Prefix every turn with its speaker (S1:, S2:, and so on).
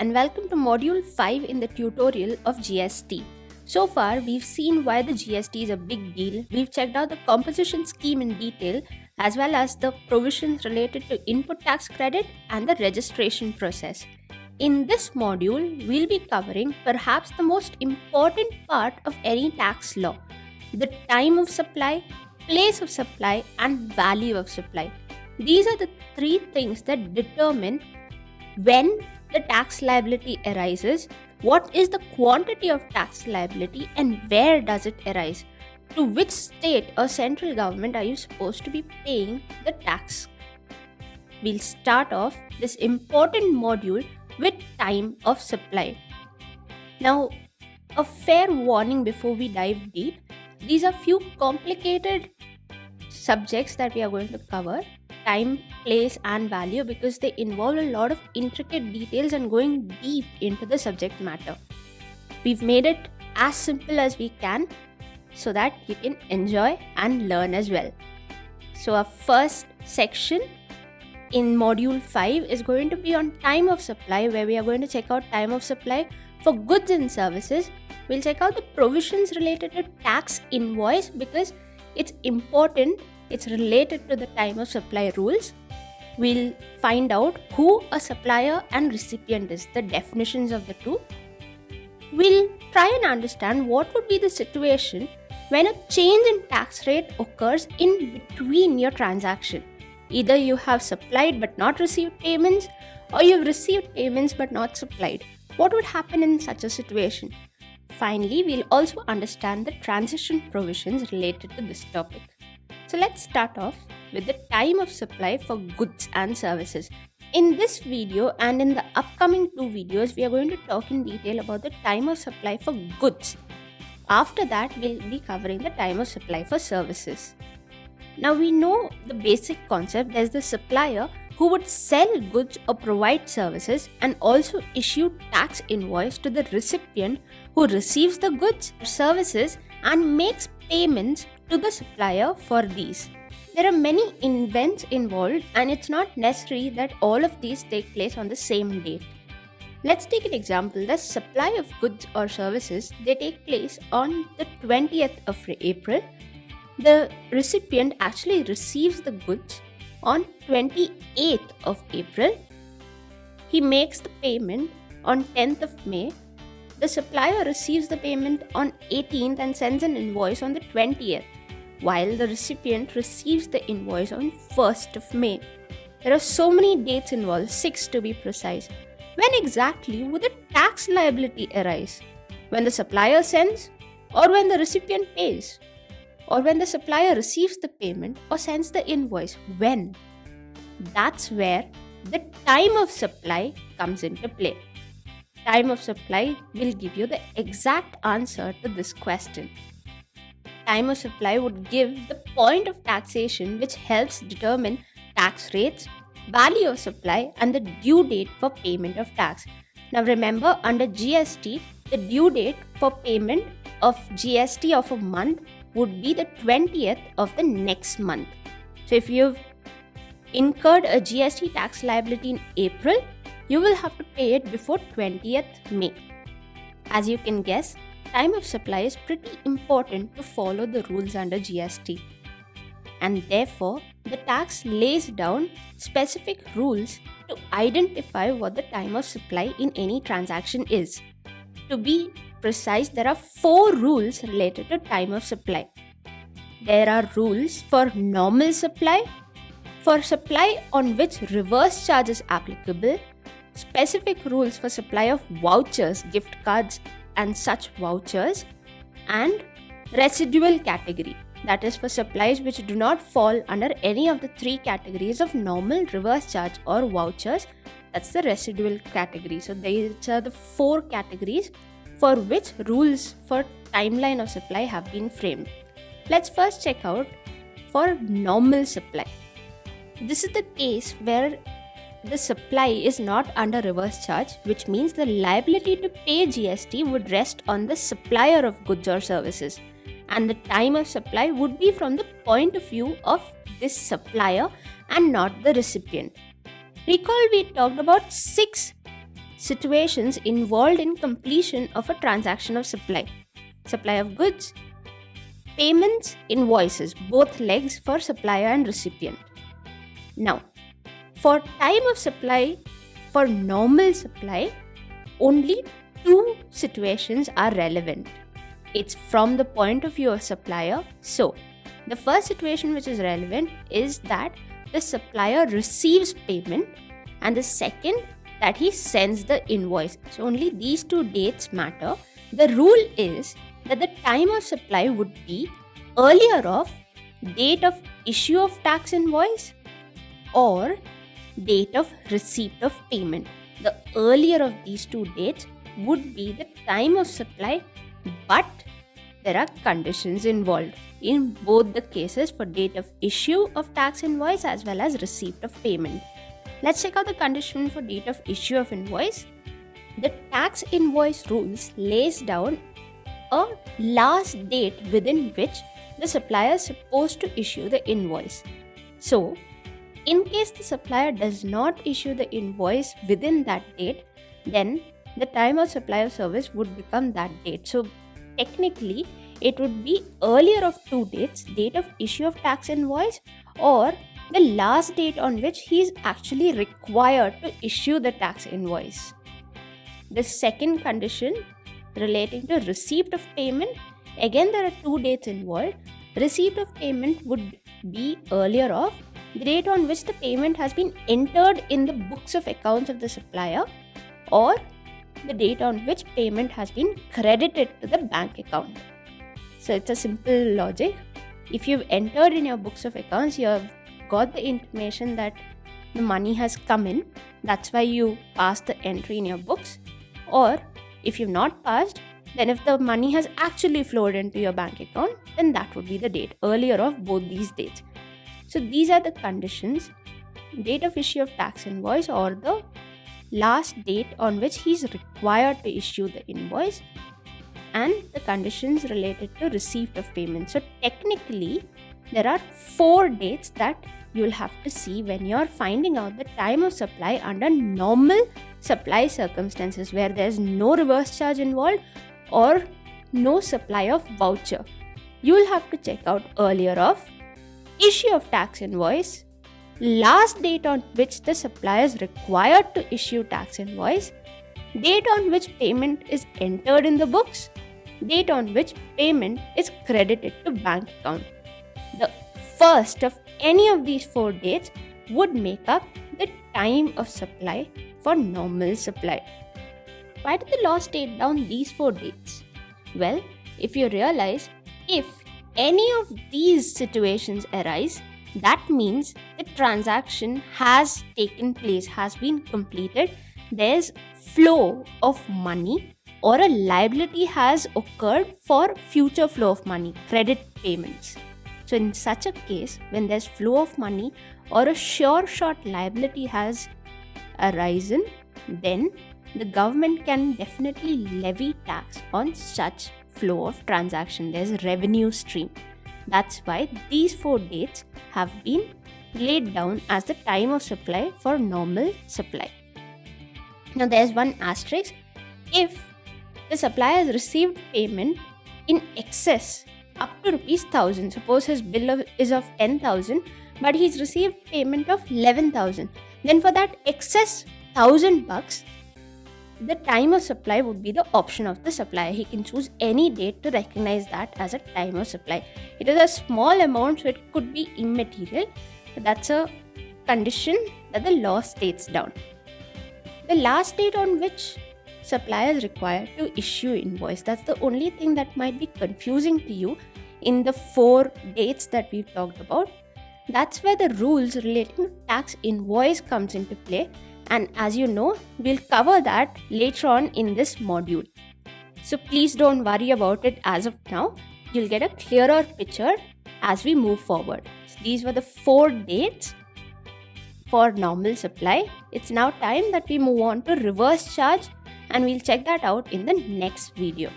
S1: and welcome to Module 5 in the tutorial of GST. So far, we've seen why the GST is a big deal, we've checked out the composition scheme in detail, as well as the provisions related to input tax credit and the registration process. In this module, we'll be covering perhaps the most important part of any tax law: the time of supply, place of supply, and value of supply. These are the three things that determine when the tax liability arises, what is the quantity of tax liability, and where does it arise? To which state or central government are you supposed to be paying the tax? We'll start off this important module with time of supply. Now, a fair warning before we dive deep: these are few complicated subjects that we are going to cover: time, place, and value, because they involve a lot of intricate details and going deep into the subject matter. We've made it as simple as we can so that you can enjoy and learn as well. So our first section in module 5 is going to be on time of supply, where we are going to check out time of supply for goods and services. We'll check out the provisions related to tax invoice because it's important. It's related to the time of supply rules. We'll find out who a supplier and recipient is, the definitions of the two. We'll try and understand what would be the situation when a change in tax rate occurs in between your transaction. Either you have supplied but not received payments, or you've received payments but not supplied. What would happen in such a situation? Finally, we'll also understand the transition provisions related to this topic. So let's start off with the time of supply for goods and services. In this video and in the upcoming two videos, we are going to talk in detail about the time of supply for goods. After that, we'll be covering the time of supply for services. Now we know the basic concept. There's the supplier who would sell goods or provide services and also issue tax invoice to the recipient who receives the goods or services and makes payments to the supplier for these. There are many events involved, and it's not necessary that all of these take place on the same date. Let's take an example. The supply of goods or services, they take place on the 20th of April. The recipient actually receives the goods on 28th of April. He makes the payment on 10th of May. The supplier receives the payment on 18th and sends an invoice on the 20th, while the recipient receives the invoice on 1st of May. There are so many dates involved, 6 to be precise. When exactly would the tax liability arise? When the supplier sends, or when the recipient pays? Or when the supplier receives the payment or sends the invoice? When? That's where the time of supply comes into play. Time of supply will give you the exact answer to this question. Time of supply would give the point of taxation which helps determine tax rates, value of supply, and the due date for payment of tax. Now remember, under GST, the due date for payment of GST of a month would be the 20th of the next month. So if you've incurred a GST tax liability in April, you will have to pay it before 20th May. As you can guess, time of supply is pretty important to follow the rules under GST. And therefore, the tax lays down specific rules to identify what the time of supply in any transaction is. To be precise, there are 4 rules related to time of supply. There are rules for normal supply, for supply on which reverse charge is applicable, specific rules for supply of vouchers, gift cards, and such vouchers, and residual category. That is for supplies which do not fall under any of the 3 categories of normal, reverse charge, or vouchers. That's the residual category. So these are the 4 categories for which rules for timeline of supply have been framed. Let's first check out for normal supply. This is the case where the supply is not under reverse charge, which means the liability to pay GST would rest on the supplier of goods or services, and the time of supply would be from the point of view of this supplier and not the recipient. Recall we talked about 6 situations involved in completion of a transaction of supply. Supply of goods, payments, invoices, both legs for supplier and recipient. Now, for time of supply, for normal supply, only two situations are relevant. It's from the point of view of supplier. So, the first situation which is relevant is that the supplier receives payment, and the second that he sends the invoice. So only these two dates matter. The rule is that the time of supply would be earlier of date of issue of tax invoice or date of receipt of payment. The earlier of these two dates would be the time of supply, but there are conditions involved in both the cases for date of issue of tax invoice as well as receipt of payment. Let's check out the condition for date of issue of invoice. The tax invoice rules lays down a last date within which the supplier is supposed to issue the invoice. So, in case the supplier does not issue the invoice within that date, then the time of supply of service would become that date. So, technically, it would be earlier of two dates, date of issue of tax invoice or the last date on which he is actually required to issue the tax invoice. The second condition relating to receipt of payment, again there are two dates involved. Receipt of payment would be earlier of the date on which the payment has been entered in the books of accounts of the supplier or the date on which payment has been credited to the bank account. So it's a simple logic. If you've entered in your books of accounts, you have got the information that the money has come in, that's why you passed the entry in your books. Or if you've not passed, then if the money has actually flowed into your bank account, then that would be the date, earlier of both these dates. So these are the conditions: date of issue of tax invoice or the last date on which he is required to issue the invoice, and the conditions related to receipt of payment. So technically, there are 4 dates that you will have to see when you are finding out the time of supply under normal supply circumstances where there is no reverse charge involved or no supply of voucher. You will have to check out earlier of issue of tax invoice, last date on which the supplier is required to issue tax invoice, date on which payment is entered in the books, date on which payment is credited to bank account. The first of any of these 4 dates would make up the time of supply for normal supply. Why did the law state down these 4 dates? Well, if you realize, if any of these situations arise, that means the transaction has taken place, has been completed, there's flow of money or a liability has occurred for future flow of money, credit payments. So in such a case, when there's flow of money or a sure shot liability has arisen, then the government can definitely levy tax on such flow of transaction. There's a revenue stream. That's why these 4 dates have been laid down as the time of supply for normal supply. Now there's one asterisk. If the supplier has received payment in excess up to ₹1,000, suppose his bill is of 10,000 but he's received payment of 11,000, then for that excess $1,000, the time of supply would be the option of the supplier. He can choose any date to recognize that as a time of supply. It is a small amount, so it could be immaterial, but that's a condition that the law states down. The last date on which supplier is required to issue invoice, that's the only thing that might be confusing to you in the 4 dates that we've talked about. That's where the rules relating to tax invoice comes into play, and as you know, we'll cover that later on in this module. So please don't worry about it as of now. You'll get a clearer picture as we move forward. So these were the 4 dates for normal supply. It's now time that we move on to reverse charge, and we'll check that out in the next video.